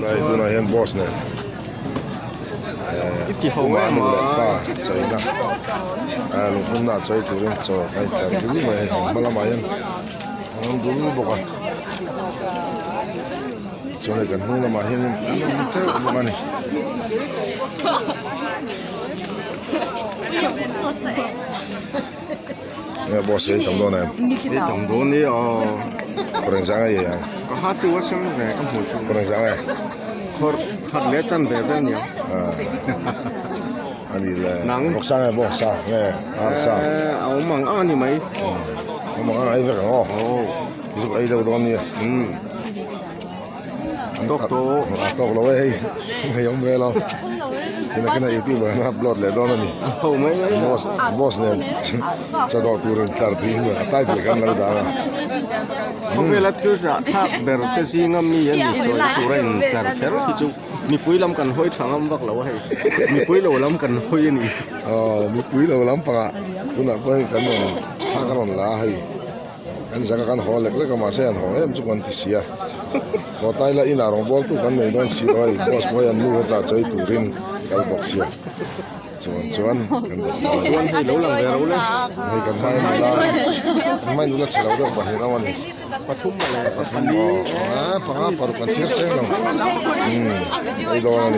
đây tôi nói hiện boss này Cái hậu mà em nó mà là ta chơi na lúc hôm nào chơi tụi nó cho cái cái gì mà làm ai ăn đúng bốc à cho nên cái nung làm ai nó chơi bốc này boss ấy tổng đó này cái tổng số này còn sáng ấy à có hát chưa xong này cái hồi chung còn sáng ấy thật lẽ chân về rất nhiều anh là nắng bốc sáng ấy bốc sáng nghe sáng ông măng ăn thì mấy mà ăn ấy phải không ồ ví dụ ấy đâu đó nè tốt tốt tốt lâu ấy hay ông về lo cái này YouTube nó upload lại đó nè hậu mấy boss này cho đó tụi nó tar thì mà tay thì cái nào đó không biết là thứ gì tháp bèo cái gì ngâm mi vậy rồi tụi nó tar bèo thì chú mi bùi làm cần hôi trắng âm vắc lâu hay mi bùi lâu làm cần hôi vậy mi quý lâu lắm pa tụi nó quay cái nó xa cái nó lá hay anh sẽ cái họ lại cái mà sẽ họ em chụp anh tí xia có tay là in là rong ball tụ cái này nó xí rồi boss boy anh mua ta chơi tụ rin cái box xia chuan thì lâu làm về lâu lên hay cần mai nó là chỉ lâu được bao nhiêu năm này pathum mà này pathum phanga paru kan sir seng nang ai lo